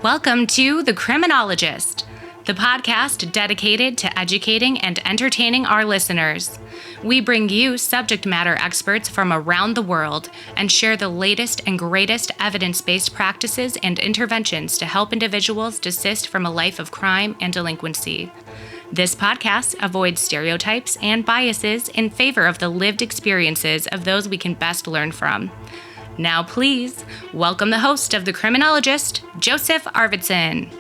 Welcome to The Criminologist, the podcast dedicated to educating and entertaining our listeners. We bring you subject matter experts from around the world and share the latest and greatest evidence-based practices and interventions to help individuals desist from a life of crime and delinquency. This podcast avoids stereotypes and biases in favor of the lived experiences of those we can best learn from. Now, please welcome the host of The Criminologist, Joseph Arvidsson.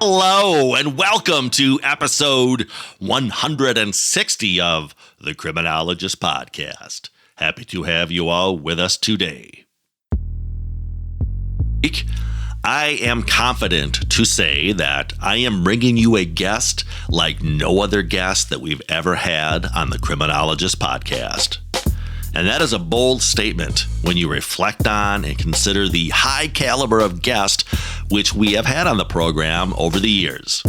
Hello, and welcome to episode 160 of The Criminologist Podcast. Happy to have you all with us today. I am confident to say that I am bringing you a guest like no other guest that we've ever had on The Criminologist Podcast. And that is a bold statement when you reflect on and consider the high caliber of guest which we have had on the program over the years.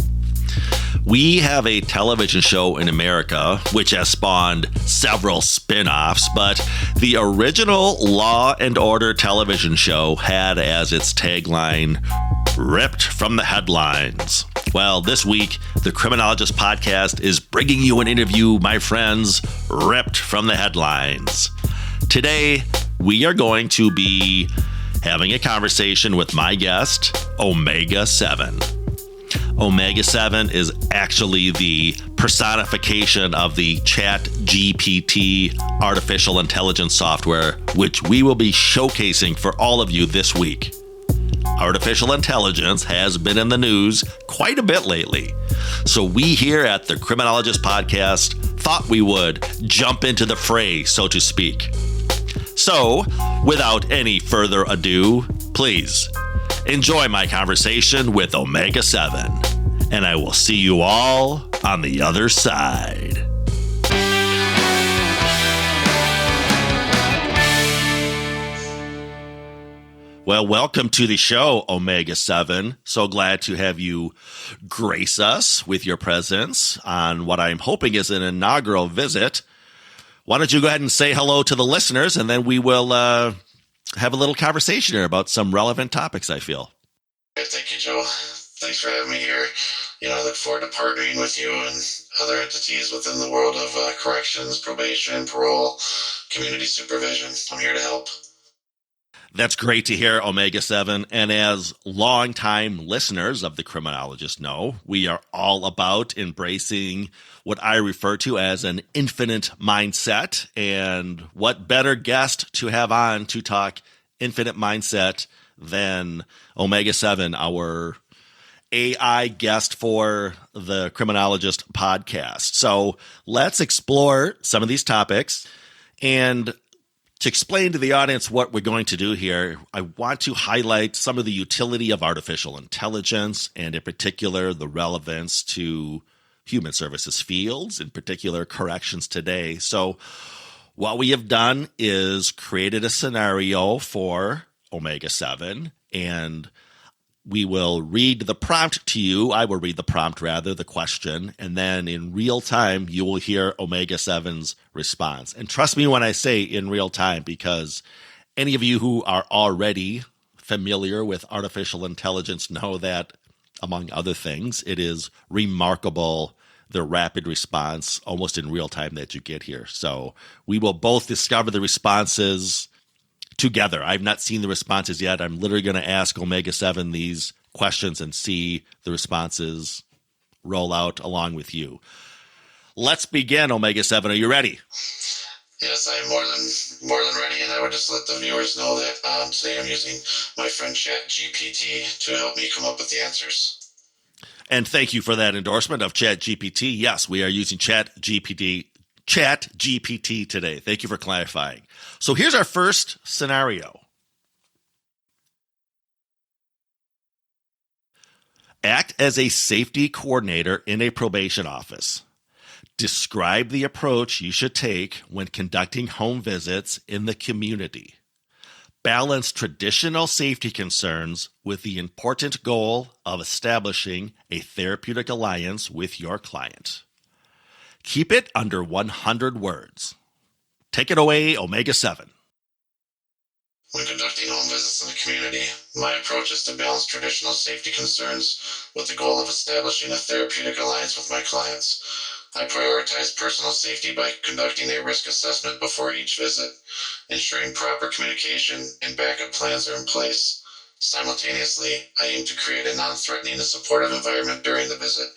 We have a television show in America which has spawned several spin-offs, but the original Law and Order television show had as its tagline, "Ripped from the Headlines." Well, this week, the Criminologist Podcast is bringing you an interview, my friends, ripped from the headlines. Today, we are going to be having a conversation with my guest, Omega 7. Omega 7 is actually the personification of the Chat GPT artificial intelligence software, which we will be showcasing for all of you this week. Artificial intelligence has been in the news quite a bit lately. So we here at the Criminologist Podcast thought we would jump into the fray, so to speak. So, without any further ado, please enjoy my conversation with Omega 7, and I will see you all on the other side. Well, welcome to the show, Omega 7. So glad to have you grace us with your presence on what I'm hoping is an inaugural visit. Why don't you go ahead and say hello to the listeners, and then we will have a little conversation here about some relevant topics, I feel. Thank you, Joe. Thanks for having me here. I look forward to partnering with you and other entities within the world of corrections, probation, parole, community supervision. I'm here to help. That's great to hear, Omega 7. And as longtime listeners of The Criminologist know, we are all about embracing what I refer to as an infinite mindset. And what better guest to have on to talk infinite mindset than Omega 7, our AI guest for the Criminologist Podcast. So let's explore some of these topics. And to explain to the audience what we're going to do here, I want to highlight some of the utility of artificial intelligence, and in particular, the relevance to human services fields, in particular corrections today. So what we have done is created a scenario for Omega 7, and we will read the prompt to you. I will read the prompt, rather, the question, and then in real time, you will hear Omega 7's response. And trust me when I say in real time, because any of you who are already familiar with artificial intelligence know that, among other things, it is remarkable the rapid response almost in real time that you get here. So we will both discover the responses together. I've not seen the responses yet. I'm literally going to ask Omega 7 these questions and see the responses roll out along with you. Let's begin, Omega 7. Are you ready? Yes, I am more than ready, and I would just let the viewers know that today I'm using my friend Chat GPT to help me come up with the answers. And thank you for that endorsement of Chat GPT. Yes, we are using Chat GPT today. Thank you for clarifying. So here's our first scenario. Act as a safety coordinator in a probation office. Describe the approach you should take when conducting home visits in the community. Balance traditional safety concerns with the important goal of establishing a therapeutic alliance with your client. Keep it under 100 words. Take it away, Omega 7. When conducting home visits visits in the community, my approach is to balance traditional safety concerns with the goal of establishing a therapeutic alliance with my clients. I prioritize personal safety by conducting a risk assessment before each visit, ensuring proper communication and backup plans are in place. Simultaneously, I aim to create a non-threatening and supportive environment during the visit,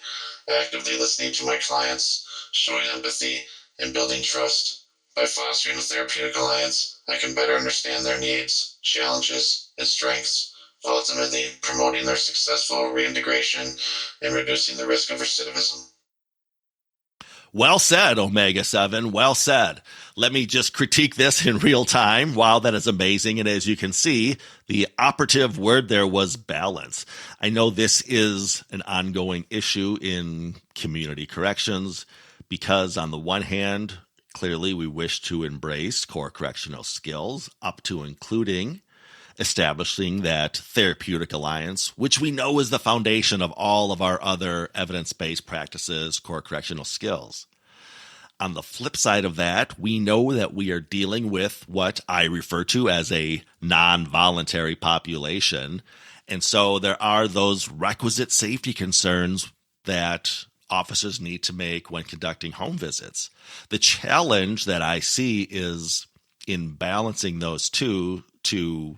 actively listening to my clients, showing empathy, and building trust. By fostering a therapeutic alliance, I can better understand their needs, challenges, and strengths, ultimately promoting their successful reintegration and reducing the risk of recidivism. Well said, Omega 7. Well said. Let me just critique this in real time. Wow, that is amazing. And as you can see, the operative word there was balance. I know this is an ongoing issue in community corrections because, on the one hand, clearly we wish to embrace core correctional skills up to including establishing that therapeutic alliance, which we know is the foundation of all of our other evidence-based practices, core correctional skills. On the flip side of that, we know that we are dealing with what I refer to as a non-voluntary population. And so there are those requisite safety concerns that officers need to make when conducting home visits. The challenge that I see is in balancing those two to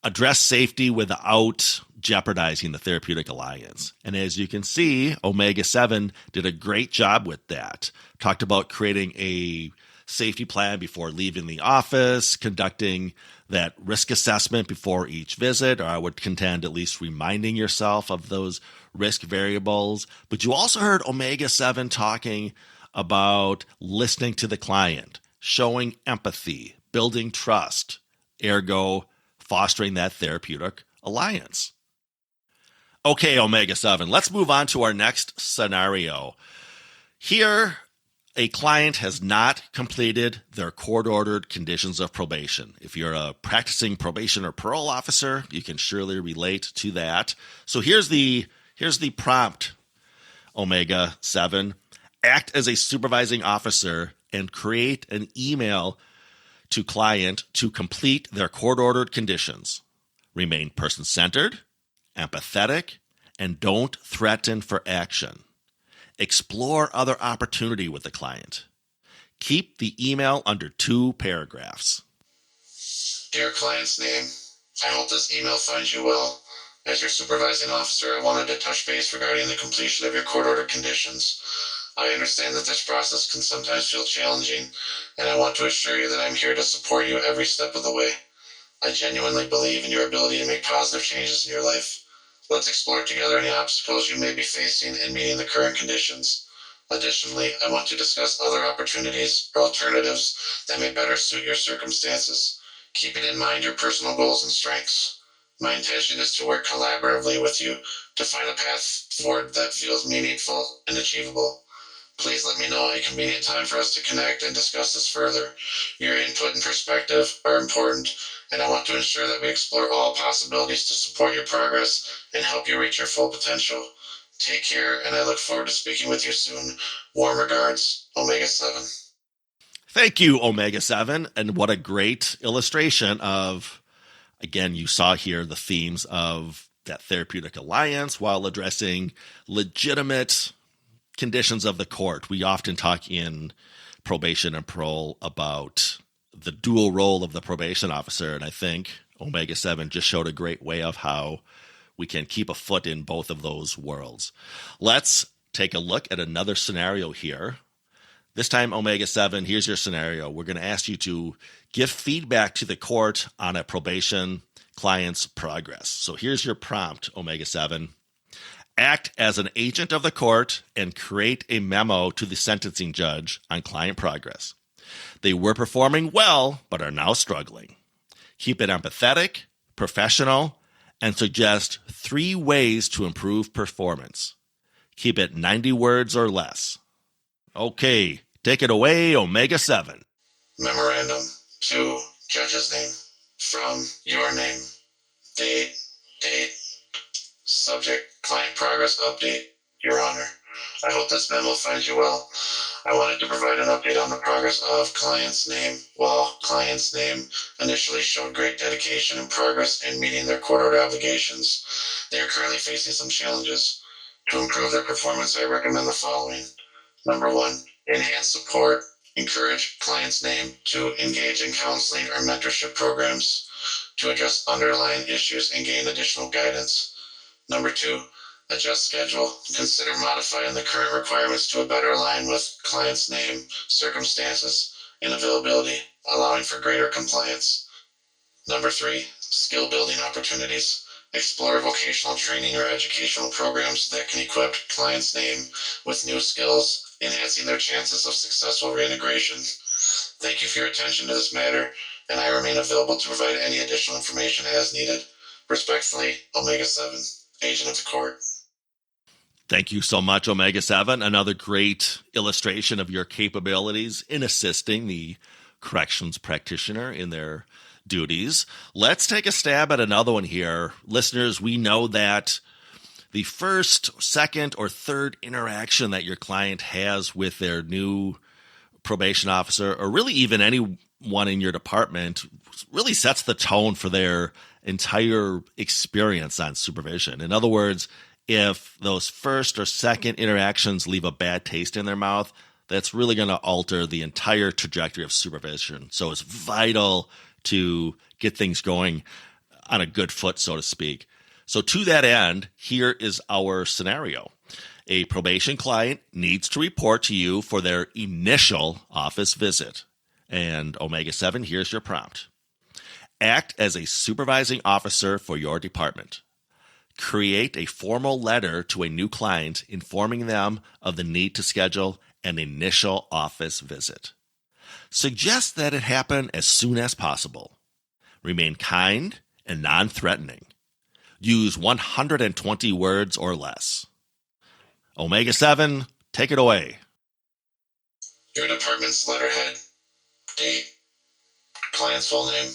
address safety without jeopardizing the therapeutic alliance. And as you can see, Omega 7 did a great job with that. Talked about creating a safety plan before leaving the office, conducting that risk assessment before each visit, or I would contend at least reminding yourself of those risk variables. But you also heard Omega 7 talking about listening to the client, showing empathy, building trust, ergo fostering that therapeutic alliance. Okay, Omega 7, let's move on to our next scenario. Here, a client has not completed their court-ordered conditions of probation. If you're a practicing probation or parole officer, you can surely relate to that. So here's the prompt, Omega 7. Act as a supervising officer and create an email to client to complete their court-ordered conditions. Remain person-centered, empathetic, and don't threaten for action. Explore other opportunity with the client. Keep the email under 2 paragraphs. Dear client's name, I hope this email finds you well. As your supervising officer, I wanted to touch base regarding the completion of your court-ordered conditions. I understand that this process can sometimes feel challenging, and I want to assure you that I'm here to support you every step of the way. I genuinely believe in your ability to make positive changes in your life. Let's explore together any obstacles you may be facing in meeting the current conditions. Additionally, I want to discuss other opportunities or alternatives that may better suit your circumstances, keeping in mind your personal goals and strengths. My intention is to work collaboratively with you to find a path forward that feels meaningful and achievable. Please let me know a convenient time for us to connect and discuss this further. Your input and perspective are important, and I want to ensure that we explore all possibilities to support your progress and help you reach your full potential. Take care, and I look forward to speaking with you soon. Warm regards, Omega 7. Thank you, Omega 7. And what a great illustration of, again, you saw here the themes of that therapeutic alliance while addressing legitimate conditions of the court. We often talk in probation and parole about the dual role of the probation officer, and I think Omega 7 just showed a great way of how we can keep a foot in both of those worlds. Let's take a look at another scenario here. This time, Omega 7, here's your scenario. We're going to ask you to give feedback to the court on a probation client's progress. So here's your prompt, Omega 7. Act as an agent of the court and create a memo to the sentencing judge on client progress. They were performing well, but are now struggling. Keep it empathetic, professional, and suggest 3 ways to improve performance. Keep it 90 words or less. Okay, take it away, Omega 7. Memorandum to judge's name. From your name. Date. Subject, client progress update. Your Honor, I hope this memo finds you well. I wanted to provide an update on the progress of client's name. While client's name initially showed great dedication and progress in meeting their court-ordered obligations, they are currently facing some challenges. To improve their performance, I recommend the following. Number one, enhance support. Encourage client's name to engage in counseling or mentorship programs to address underlying issues and gain additional guidance. Number two, adjust schedule. Consider modifying the current requirements to better align with client's name, circumstances, and availability, allowing for greater compliance. Number three, skill building opportunities. Explore vocational training or educational programs that can equip client's name with new skills, enhancing their chances of successful reintegration. Thank you for your attention to this matter, and I remain available to provide any additional information as needed. Respectfully, Omega 7, Agent of the Court. Thank you so much, Omega 7. Another great illustration of your capabilities in assisting the corrections practitioner in their duties. Let's take a stab at another one here. Listeners, we know that the first, second, or third interaction that your client has with their new probation officer, or really even anyone in your department, really sets the tone for their entire experience on supervision. In other words, if those first or second interactions leave a bad taste in their mouth, that's really going to alter the entire trajectory of supervision. So it's vital to get things going on a good foot, so to speak. So to that end, here is our scenario. A probation client needs to report to you for their initial office visit. And Omega 7, here's your prompt. Act as a supervising officer for your department. Create a formal letter to a new client informing them of the need to schedule an initial office visit. Suggest that it happen as soon as possible. Remain kind and non-threatening. Use 120 words or less. Omega 7, take it away. Your department's letterhead, date, client's full name,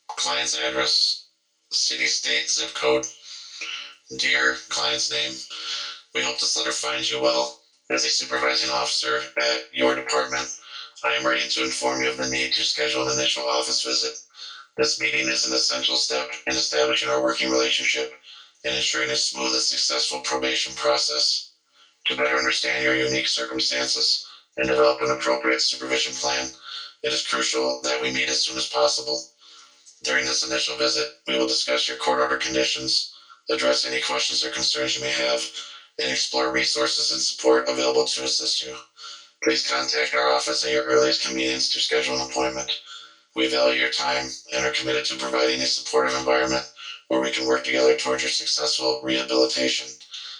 client's address, city, state, zip code. Dear client's name, we hope this letter finds you well. As a supervising officer at your department, I am ready to inform you of the need to schedule an initial office visit. This meeting is an essential step in establishing our working relationship and ensuring a smooth and successful probation process. To better understand your unique circumstances and develop an appropriate supervision plan, it is crucial that we meet as soon as possible. During this initial visit, we will discuss your court order conditions, address any questions or concerns you may have, and explore resources and support available to assist you. Please contact our office at your earliest convenience to schedule an appointment. We value your time and are committed to providing a supportive environment where we can work together towards your successful rehabilitation.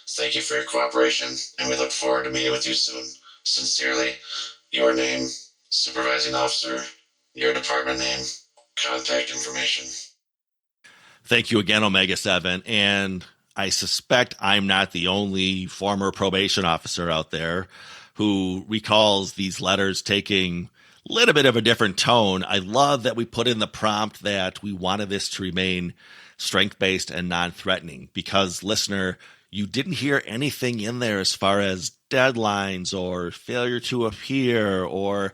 Thank you for your cooperation, and we look forward to meeting with you soon. Sincerely, your name, supervising officer, your department name, contact information. Thank you again, Omega 7. And I suspect I'm not the only former probation officer out there who recalls these letters taking a little bit of a different tone. I love that we put in the prompt that we wanted this to remain strength-based and non-threatening because, listener, you didn't hear anything in there as far as deadlines or failure to appear or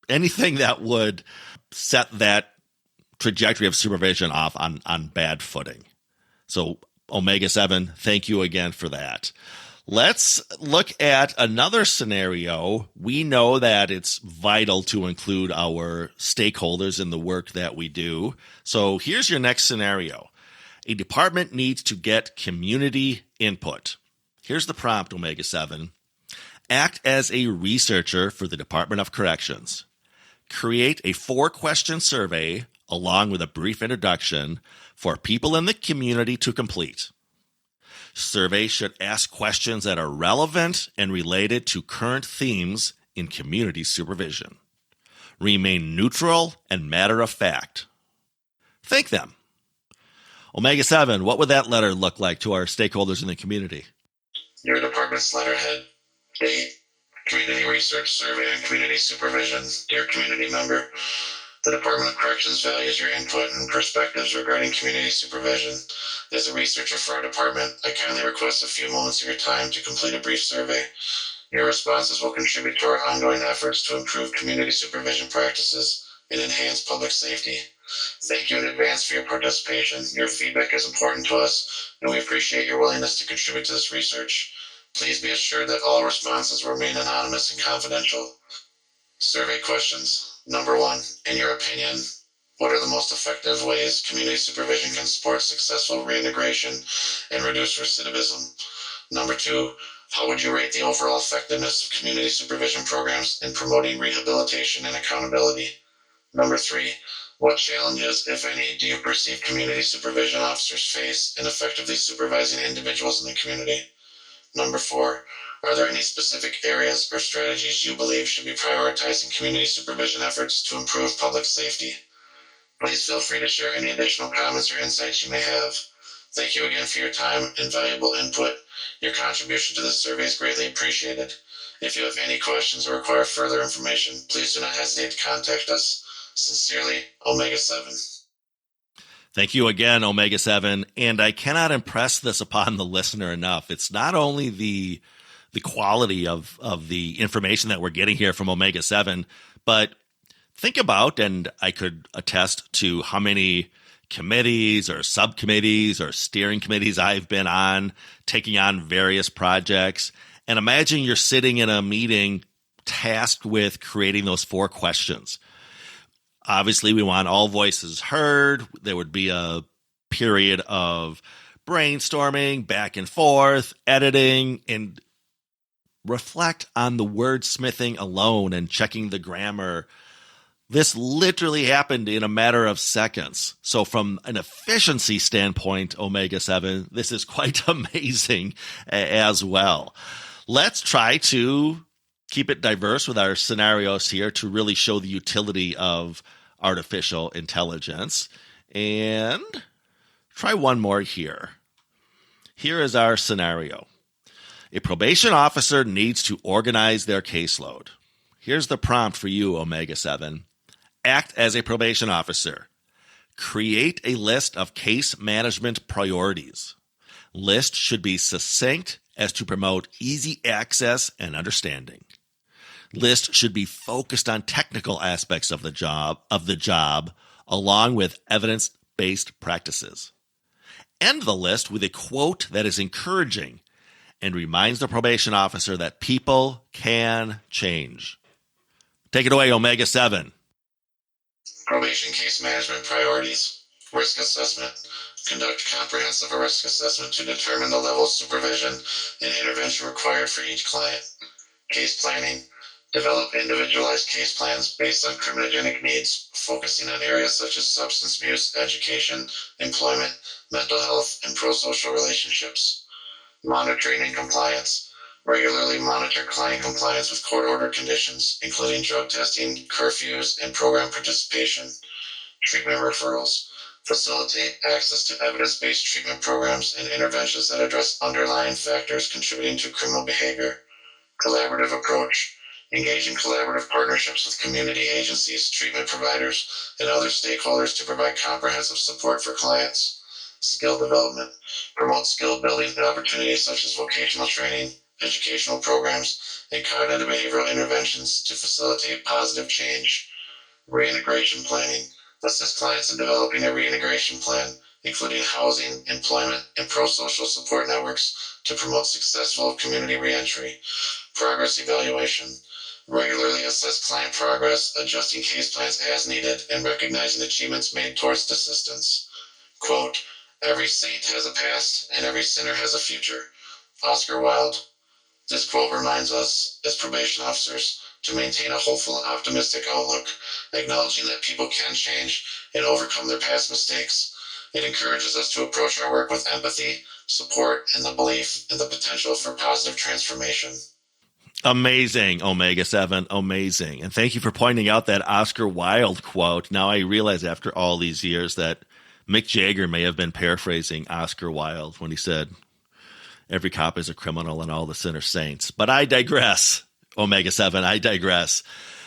anything that would set that trajectory of supervision off on bad footing. So Omega 7, thank you again for that. Let's look at another scenario. We know that it's vital to include our stakeholders in the work that we do. So here's your next scenario. A department needs to get community input. Here's the prompt, Omega 7. Act as a researcher for the Department of Corrections. Create a 4-question survey along with a brief introduction for people in the community to complete. Survey should ask questions that are relevant and related to current themes in community supervision. Remain neutral and matter of fact. Thank them. Omega 7, what would that letter look like to our stakeholders in the community? Your department's letterhead, date, community research survey and community supervision. Dear community member, the Department of Corrections values your input and perspectives regarding community supervision. As a researcher for our department, I kindly request a few moments of your time to complete a brief survey. Your responses will contribute to our ongoing efforts to improve community supervision practices and enhance public safety. Thank you in advance for your participation. Your feedback is important to us, and we appreciate your willingness to contribute to this research. Please be assured that all responses remain anonymous and confidential. Survey questions. Number 1, in your opinion, what are the most effective ways community supervision can support successful reintegration and reduce recidivism? Number 2, how would you rate the overall effectiveness of community supervision programs in promoting rehabilitation and accountability? Number 3, what challenges, if any, do you perceive community supervision officers face in effectively supervising individuals in the community? Number 4, are there any specific areas or strategies you believe should be prioritized in community supervision efforts to improve public safety? Please feel free to share any additional comments or insights you may have. Thank you again for your time and valuable input. Your contribution to this survey is greatly appreciated. If you have any questions or require further information, please do not hesitate to contact us. Sincerely, Omega 7. Thank you again, Omega 7. And I cannot impress this upon the listener enough. It's not only the quality of the information that we're getting here from Omega 7, but think about, and I could attest to how many committees or subcommittees or steering committees I've been on, taking on various projects. And imagine you're sitting in a meeting tasked with creating those 4 questions. Obviously, we want all voices heard. There would be a period of brainstorming, back and forth, editing, and reflect on the wordsmithing alone and checking the grammar. This literally happened in a matter of seconds. So from an efficiency standpoint, Omega 7, this is quite amazing as well. Let's try to keep it diverse with our scenarios here to really show the utility of artificial intelligence. And try one more here. Here is our scenario. A probation officer needs to organize their caseload. Here's the prompt for you, Omega 7. Act as a probation officer. Create a list of case management priorities. List should be succinct as to promote easy access and understanding. List should be focused on technical aspects of the job, along with evidence-based practices. End the list with a quote that is encouraging and reminds the probation officer that people can change. Take it away, Omega 7. Probation case management priorities. Risk assessment. Conduct comprehensive risk assessment to determine the level of supervision and intervention required for each client. Case planning. Develop individualized case plans based on criminogenic needs, focusing on areas such as substance abuse, education, employment, mental health, and pro-social relationships. Monitoring and compliance. Regularly monitor client compliance with court-ordered conditions, including drug testing, curfews, and program participation. Treatment referrals. Facilitate access to evidence-based treatment programs and interventions that address underlying factors contributing to criminal behavior. Collaborative approach. Engage in collaborative partnerships with community agencies, treatment providers, and other stakeholders to provide comprehensive support for clients. Skill development. Promote skill building opportunities such as vocational training, educational programs, and cognitive behavioral interventions to facilitate positive change. Reintegration planning. Assist clients in developing a reintegration plan, including housing, employment, and pro-social support networks to promote successful community reentry. Progress evaluation. Regularly assess client progress, adjusting case plans as needed, and recognizing achievements made towards assistance. Quote, every saint has a past, and every sinner has a future. Oscar Wilde. This quote reminds us, as probation officers, to maintain a hopeful and optimistic outlook, acknowledging that people can change and overcome their past mistakes. It encourages us to approach our work with empathy, support, and the belief in the potential for positive transformation. Amazing, Omega 7, amazing. And thank you for pointing out that Oscar Wilde quote. Now I realize after all these years that Mick Jagger may have been paraphrasing Oscar Wilde when he said, every cop is a criminal and all the sinners saints. But I digress, Omega 7, I digress.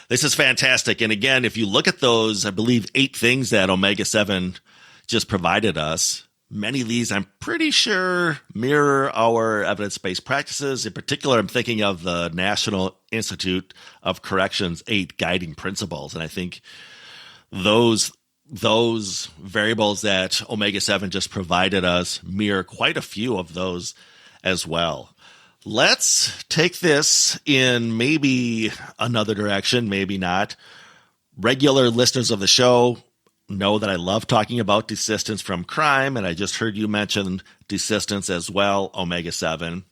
This is fantastic. And again, if you look at those, I believe 8 things that Omega 7 just provided us, Many of these, I'm pretty sure, mirror our evidence-based practices. In particular, I'm thinking of the National Institute of Corrections 8 guiding principles. And I think those variables that Omega-7 just provided us mirror quite a few of those as well. Let's take this in maybe another direction, maybe not. Regular listeners of the show know that I love talking about desistance from crime, and I just heard you mention desistance as well, Omega-7.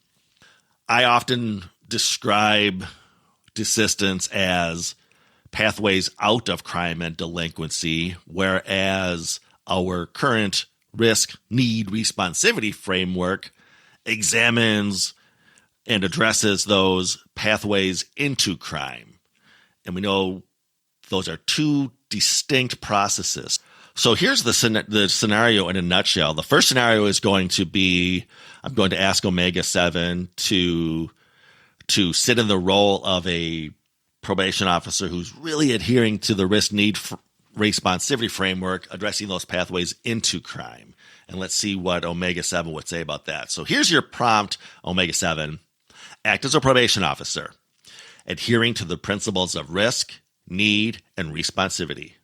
I often describe desistance as pathways out of crime and delinquency, whereas our current risk, need, responsivity framework examines and addresses those pathways into crime. And we know those are two distinct processes. So here's the scenario in a nutshell. The first scenario is going to be, I'm going to ask Omega-7 to sit in the role of a probation officer who's really adhering to the risk-need responsivity framework, addressing those pathways into crime. And let's see what Omega-7 would say about that. So here's your prompt, Omega-7. Act as a probation officer, adhering to the principles of risk, need, and responsivity.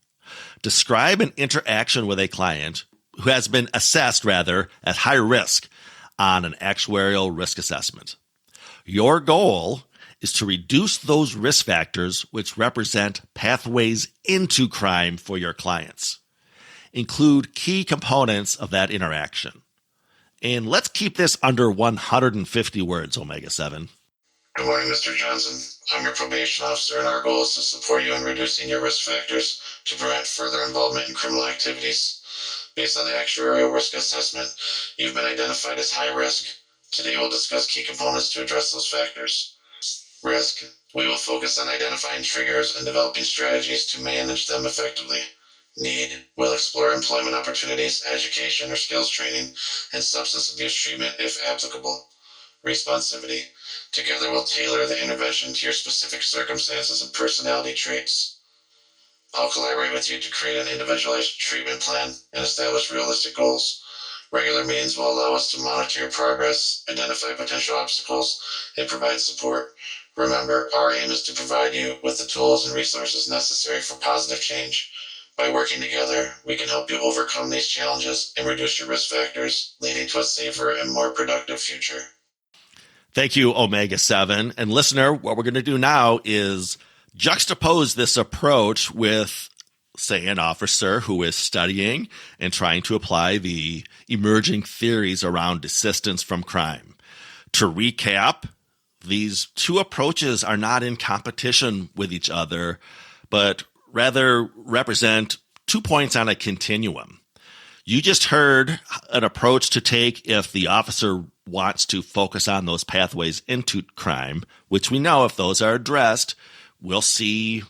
Describe an interaction with a client who has been assessed, at high risk on an actuarial risk assessment. Your goal is to reduce those risk factors which represent pathways into crime for your clients. Include key components of that interaction. And let's keep this under 150 words, Omega-7. Good morning, Mr. Johnson. I'm your probation officer, and our goal is to support you in reducing your risk factors to prevent further involvement in criminal activities. Based on the actuarial risk assessment, you've been identified as high risk. Today we'll discuss key components to address those factors. Risk. We will focus on identifying triggers and developing strategies to manage them effectively. Need. We'll explore employment opportunities, education or skills training, and substance abuse treatment if applicable. Responsivity. Together we'll tailor the intervention to your specific circumstances and personality traits. I'll collaborate with you to create an individualized treatment plan and establish realistic goals. Regular meetings will allow us to monitor your progress, identify potential obstacles, and provide support. Remember, our aim is to provide you with the tools and resources necessary for positive change. By working together, we can help you overcome these challenges and reduce your risk factors, leading to a safer and more productive future. Thank you, Omega-7. And listener, what we're going to do now is juxtapose this approach with, say, an officer who is studying and trying to apply the emerging theories around desistance from crime. To recap, these two approaches are not in competition with each other, but rather represent 2 points on a continuum. You just heard an approach to take if the officer wants to focus on those pathways into crime, which we know if those are addressed, we'll see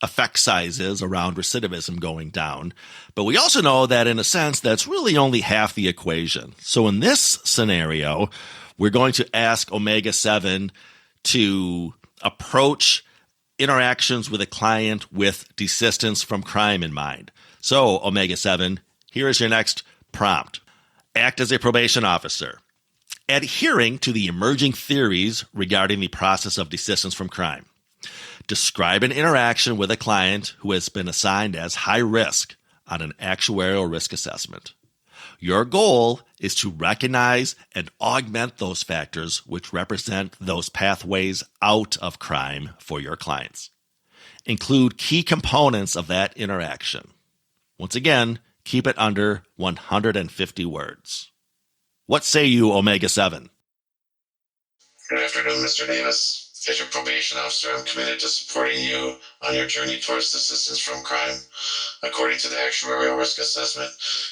effect sizes around recidivism going down. But we also know that in a sense, that's really only half the equation. So in this scenario, we're going to ask Omega-7 to approach interactions with a client with desistance from crime in mind. So Omega-7, here is your next prompt. Act as a probation officer, adhering to the emerging theories regarding the process of desistance from crime. Describe an interaction with a client who has been assigned as high risk on an actuarial risk assessment. Your goal is to recognize and augment those factors which represent those pathways out of crime for your clients. Include key components of that interaction. Once again, keep it under 150 words. What say you, Omega-7? Good afternoon, Mr. Davis. As your probation officer, I'm committed to supporting you on your journey towards desistance from crime. According to the actuarial risk assessment,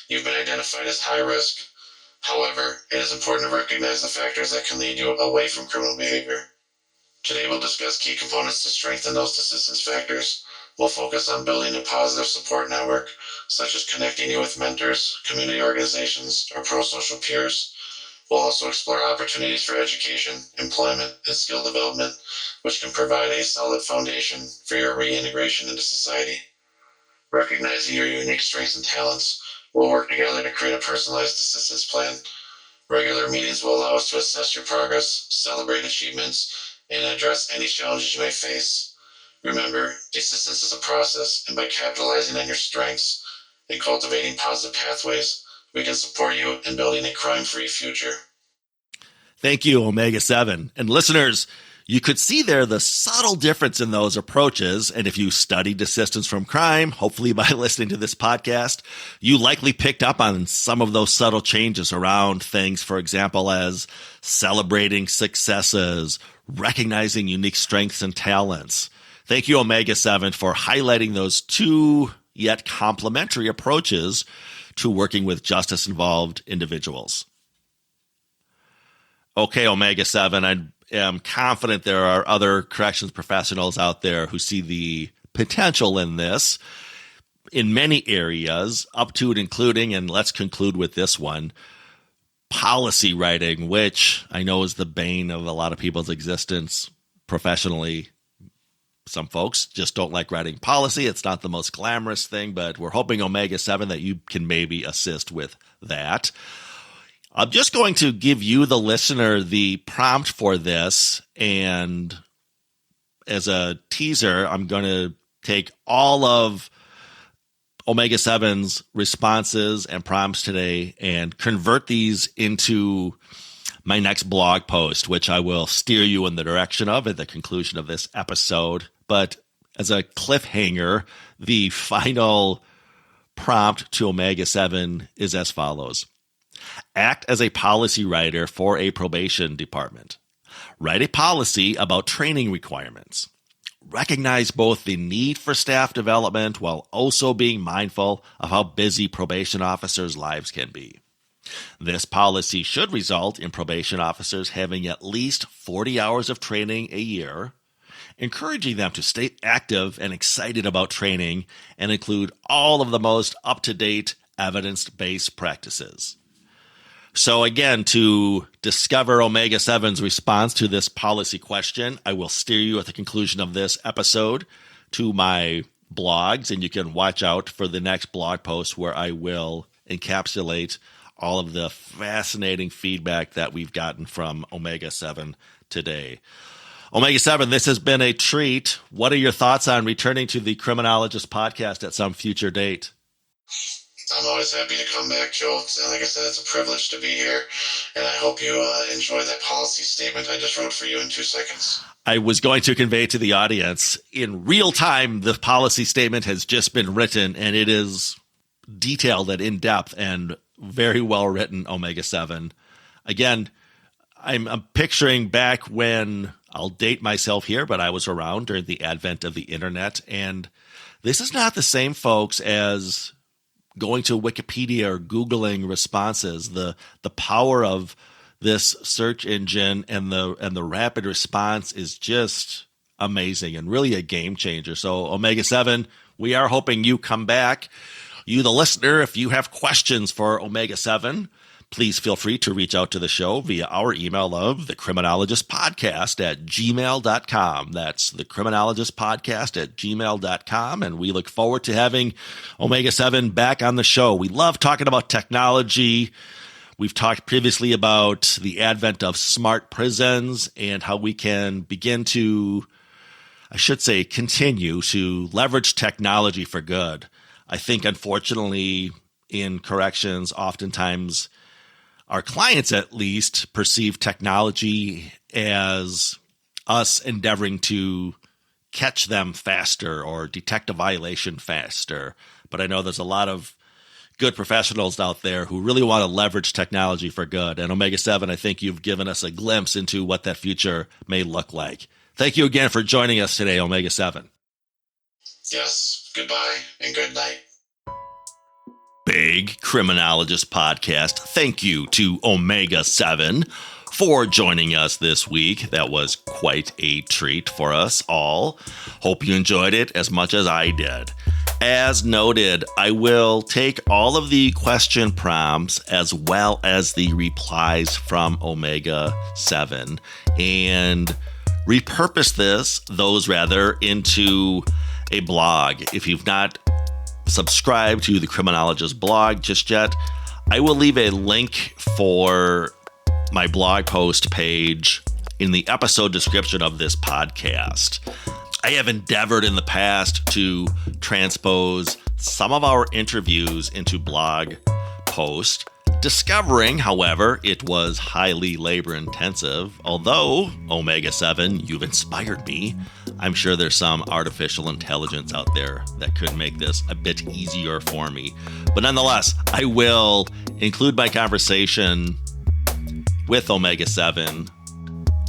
you've been identified as high risk. However, it is important to recognize the factors that can lead you away from criminal behavior. Today, we'll discuss key components to strengthen those desistance factors. We'll focus on building a positive support network, such as connecting you with mentors, community organizations, or pro-social peers. We'll also explore opportunities for education, employment, and skill development, which can provide a solid foundation for your reintegration into society. Recognizing your unique strengths and talents, We'll work together to create a personalized assistance plan. Regular meetings will allow us to assess your progress, celebrate achievements, and address any challenges you may face. Remember, assistance is a process, and by capitalizing on your strengths and cultivating positive pathways, we can support you in building a crime-free future. Thank you, Omega 7. And listeners, you could see there the subtle difference in those approaches. And if you studied assistance from crime, hopefully by listening to this podcast, you likely picked up on some of those subtle changes around things, for example, as celebrating successes, recognizing unique strengths and talents. Thank you, Omega 7, for highlighting those two yet complementary approaches to working with justice-involved individuals. Okay, Omega 7, I am confident there are other corrections professionals out there who see the potential in this in many areas, up to and including, and let's conclude with this one, policy writing, which I know is the bane of a lot of people's existence professionally. Some folks just don't like writing policy. It's not the most glamorous thing, but we're hoping, Omega 7, that you can maybe assist with that. I'm just going to give you, the listener, the prompt for this. And as a teaser, I'm going to take all of Omega 7's responses and prompts today and convert these into my next blog post, which I will steer you in the direction of at the conclusion of this episode. But as a cliffhanger, the final prompt to Omega 7 is as follows. Act as a policy writer for a probation department. Write a policy about training requirements. Recognize both the need for staff development while also being mindful of how busy probation officers' lives can be. This policy should result in probation officers having at least 40 hours of training a year, encouraging them to stay active and excited about training and include all of the most up-to-date evidence-based practices. So again, to discover Omega 7's response to this policy question, I will steer you at the conclusion of this episode to my blogs, and you can watch out for the next blog post where I will encapsulate all of the fascinating feedback that we've gotten from Omega 7 today. Omega 7, this has been a treat. What are your thoughts on returning to the Criminologist podcast at some future date? I'm always happy to come back, Joel. And like I said, it's a privilege to be here. And I hope you enjoy that policy statement I just wrote for you in 2 seconds. I was going to convey to the audience, in real time, the policy statement has just been written, and it is detailed and in-depth and very well written, Omega 7. Again, I'm picturing back when, I'll date myself here, but I was around during the advent of the internet. And this is not the same, folks, as going to Wikipedia or Googling responses. The power of this search engine and the rapid response is just amazing and really a game changer. So Omega 7, we are hoping you come back. You, the listener, if you have questions for Omega 7, please feel free to reach out to the show via our email of thecriminologistpodcast@gmail.com. That's thecriminologistpodcast@gmail.com. And we look forward to having Omega 7 back on the show. We love talking about technology. We've talked previously about the advent of smart prisons and how we can begin to, I should say, continue to leverage technology for good. I think, unfortunately, in corrections, oftentimes our clients, at least, perceive technology as us endeavoring to catch them faster or detect a violation faster. But I know there's a lot of good professionals out there who really want to leverage technology for good. And Omega 7, I think you've given us a glimpse into what that future may look like. Thank you again for joining us today, Omega 7. Yes, goodbye and good night. Big Criminologist Podcast. Thank you to Omega 7 for joining us this week. That was quite a treat for us all. Hope you enjoyed it as much as I did. As noted, I will take all of the question prompts as well as the replies from Omega 7 and repurpose those into a blog. If you've not subscribe to the Criminologist blog just yet, I will leave a link for my blog post page in the episode description of this podcast. I have endeavored in the past to transpose some of our interviews into blog posts, discovering, however, it was highly labor intensive. Although, Omega 7, you've inspired me. I'm sure there's some artificial intelligence out there that could make this a bit easier for me. But nonetheless, I will include my conversation with Omega 7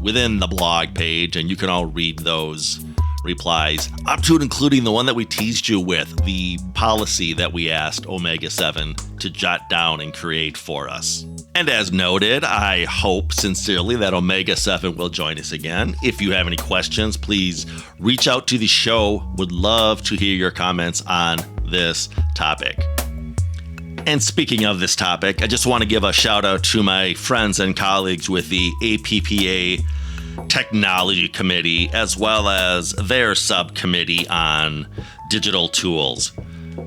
within the blog page, and you can all read those replies, up to and including the one that we teased you with, the policy that we asked Omega 7 to jot down and create for us. And as noted, I hope sincerely that Omega 7 will join us again. If you have any questions, please reach out to the show. Would love to hear your comments on this topic. And speaking of this topic, I just want to give a shout out to my friends and colleagues with the APPA Technology Committee, as well as their subcommittee on digital tools.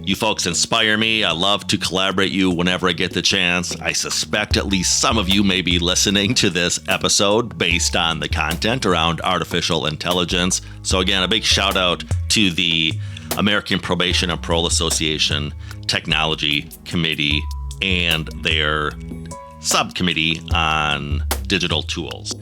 You folks inspire me. I love to collaborate you whenever I get the chance. I suspect at least some of you may be listening to this episode based on the content around artificial intelligence. So again, a big shout out to the American Probation and Parole Association Technology Committee and their subcommittee on digital tools.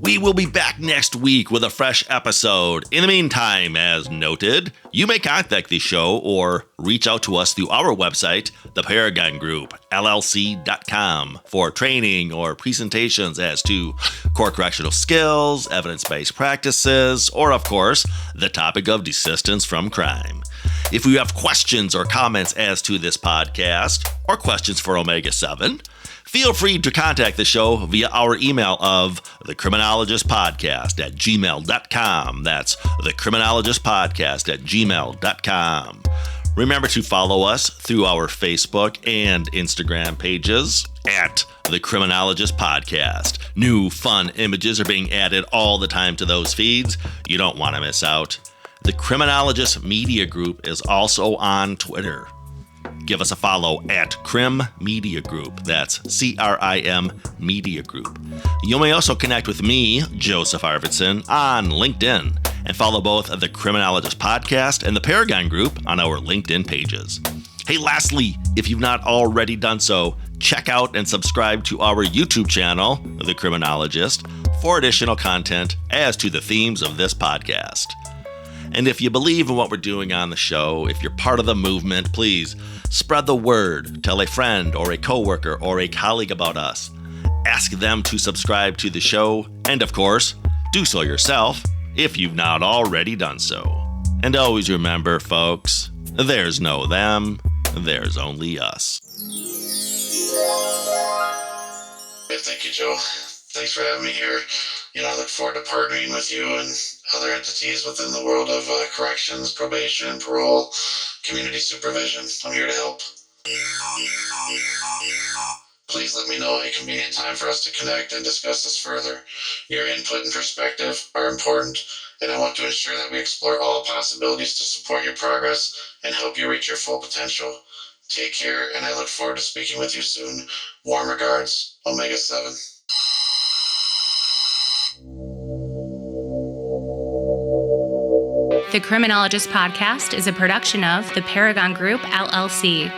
We will be back next week with a fresh episode. In the meantime, as noted, you may contact the show or reach out to us through our website, the Paragon Group, LLC.com, for training or presentations as to core correctional skills, evidence-based practices, or, of course, the topic of desistance from crime. If you have questions or comments as to this podcast, or questions for Omega 7, feel free to contact the show via our email of thecriminologistpodcast@gmail.com. That's thecriminologistpodcast@gmail.com. Remember to follow us through our Facebook and Instagram pages at The Criminologist Podcast. New fun images are being added all the time to those feeds. You don't want to miss out. The Criminologist Media Group is also on Twitter. Give us a follow at Crim Media Group. That's CRIM Media Group. You may also connect with me, Joseph Arvidsson, on LinkedIn and follow both the Criminologist Podcast and the Paragon Group on our LinkedIn pages. Hey, lastly, if you've not already done so, check out and subscribe to our YouTube channel, The Criminologist, for additional content as to the themes of this podcast. And if you believe in what we're doing on the show, if you're part of the movement, please spread the word. Tell a friend or a coworker or a colleague about us. Ask them to subscribe to the show. And of course, do so yourself if you've not already done so. And always remember, folks, there's no them, there's only us. Thank you, Joe. Thanks for having me here. I look forward to partnering with you and other entities within the world of corrections, probation, parole, community supervision. I'm here to help. Please let me know a convenient time for us to connect and discuss this further. Your input and perspective are important, and I want to ensure that we explore all possibilities to support your progress and help you reach your full potential. Take care, and I look forward to speaking with you soon. Warm regards, Omega 7. The Criminologist Podcast is a production of the Paragon Group, LLC.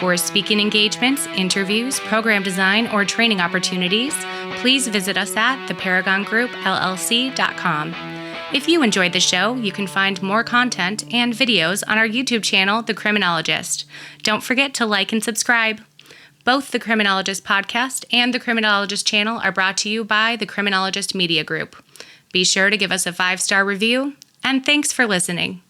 For speaking engagements, interviews, program design, or training opportunities, please visit us at theparagongroup.llc.com. If you enjoyed the show, you can find more content and videos on our YouTube channel, The Criminologist. Don't forget to like and subscribe. Both the Criminologist Podcast and the Criminologist channel are brought to you by the Criminologist Media Group. Be sure to give us a 5-star review, and thanks for listening.